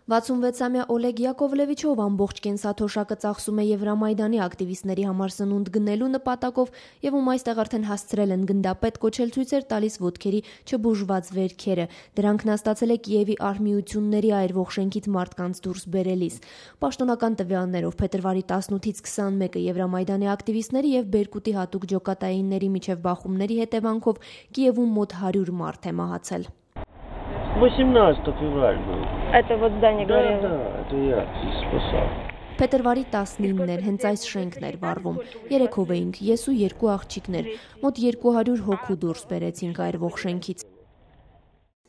66-ամյա Օլեգ Յակովլևիչով ամբողջ կենսաթոշակը ծախսում է Եվրամայդանի ակտիվիստների համար սնունդ գնելու նպատակով եւ ում այստեղ արդեն հասցրել են գնդապետ կոչել ցույցեր տալիս ոտքերի չբուժված վերքերը։ Դրանք նա ստացել է Կիևի արհմիությունների այրվող շենքից մարդկանց դուրս բերելիս։ Պաշտոնական տվյալներով փետրվարի 18-ից 21-ը Եվրամայդանի ակտիվիստների եւ Բերկուտի հատուկ ջոկատայինների միջև բախումների հետևանքով Կիևում մոտ 100 մարդ է մահացել։ 18 февраля был. Это вот здание горело? Да, это я спасал. Փետրվարի 19-ն էր, հենց այս շենքն էր վառվում։ Երեքով էինք, ես ու երկու աղջիկներ, մոտ 200 հոգու դուրս բերեցինք այրվող շենքից։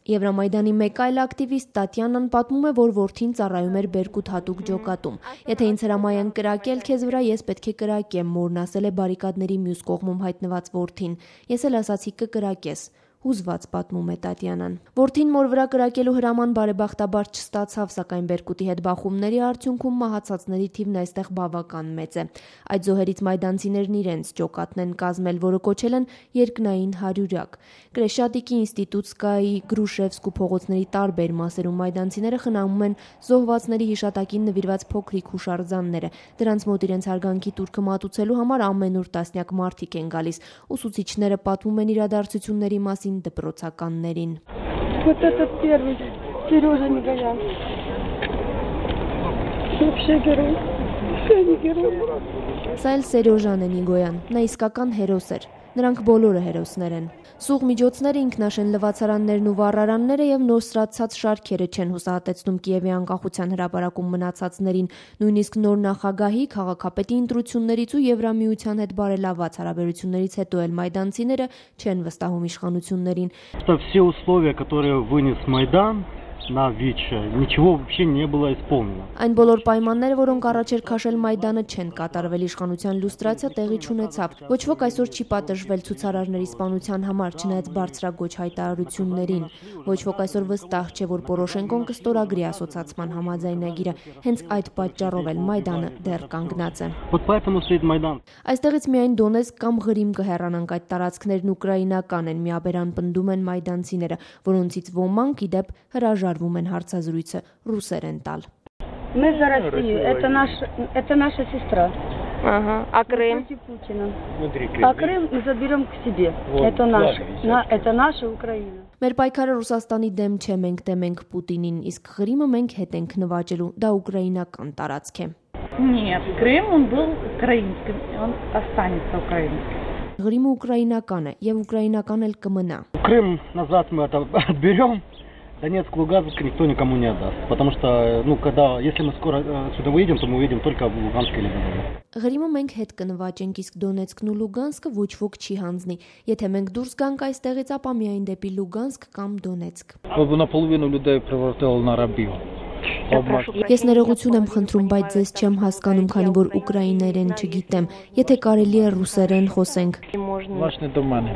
Եվրամայդանի մեկ այլ ակտիվիստ Տատյանան պատմում է, որ որդին ծառայում էր Բերկուտ հատուկ ջոկատում։ Եթե ինձ հրամայեն կրակել քեզ վրա, ես պետք է կրակեմ, մորն ասել է բարիկադների մյուս կողմում հայտնված որդին։ Ես էլ ասացի կկրակես։ Հուզված պատմում է Տատյանան։ Որդին մոր վրա կրակելու հրաման բարեբախտաբար չստացավ, սակայն Բերկուտի հետ բախումների արդյունքում մահացածների թիվն այստեղ բավական մեծ է։ Այդ զոհերից մայդանցիներն իրենց ջոկատն են կազմել, որը կոչել են երկնային հարյուրյակ։ Կրեշատիկի ինստիտուտսկայի, Գրուշևսկու փողոցների տարբեր մասերում մայդանցիները խնամում են զոհվածների հիշատակին նվիրված փոքրիկ հուշարձանները։ Դրանց մոտ իրենց հարգանքի տուրքը մատուցելու համար ամենուր տասնյակ մարդիկ են գալիս։ Ուսուցիչները պատմում են իրադարձությունների մասին դպրոցականներին։ Вот этот первый, Сережа Мигоян. Вообще герой. Вообще герой. Սա էլ Սերոժան է Նիգոյան, նա իսկական հերոս էր։ Նրանք բոլորը հերոսներ են։ Սուղ միջոցները, ինքնաշեն լվացարաններն ու վառարանները եւ նոսրացած շարքերը չեն հուսահատեցնում Կիևի անկախության հրապարակում մնացածներին, նույնիսկ նոր նախագահի, քաղաքապետի ընտրություններից ու Եվրամիության հետ բարելավված հարաբերություններից հետո էլ մայդանցիները չեն վստահում իշխանություններին։ Все условия, которые вынес Майдан на ВИЧ, ничего вообще не было исполнено. Այն բոլոր պայմանները, որոնք առաջ էր քաշել Մայդանը, չեն կատարվել, իշխանության լուստրացիա տեղի չունեցավ։ Ոչ ոք այսօր չի պատժվել ցուցարարների սպանության համար, չնայած բարձրագույն հայտարարություններին։ Ոչ ոք այսօր վստահ չէ, որ Պորոշենկոն կստորագրի ասոցացման համաձայնագիրը։ Հենց այդ պատճառով էլ Մայդանը դեռ կանգնած է։ Вот поэтому стоит Майдан. Այստեղից միայն Դոնեցկ կամ Ղրիմ կհեռանանք, այդ տարածքներն ուկրաինական են, միաբերան պնդում են մայդանցիները, որոնցից ոմանք ի դեպ հրաժարվում են հարցազրույցը ռուսերեն տալ։ Мы за Россию. Это наша сестра. Ага. А Крым? Против Путина. А Крым мы заберем к себе. Это наша Украина. Մեր պայքարը Ռուսաստանի դեմ չէ, մենք դեմ ենք Պուտինին, իսկ Ղրիմը մենք հետ ենք նվաճելու, դա ուկրաինական տարածք է։ Нет, Крым он был украинским, он останется украинским. Ղրիմը ուկրաինական է եւ ուկրաինական էլ кմնա։ Крым назад мы это отберем. Донецк, Луганск никто никому не отдаст, потому что, если мы скоро сюда выйдем, то мы увидим только Луганск или Донецк. Ղրիմը մենք հետ կնվաճենք, իսկ Դոնեցկն ու Լուգանսկը ոչ ոք չի հանձնի։ Եթե մենք դուրս գանք այստեղից, ապա միայն դեպի Լուգանսկ կամ Դոնեցկ։ Наполовину людей превратил на рабів. Ես ներողություն եմ խնդրում, բայց ձեզ չեմ հասկանում, քանի որ ուկրաիներեն չգիտեմ։ Եթե կարելի է ռուսերեն խոսենք։ Власне до мене.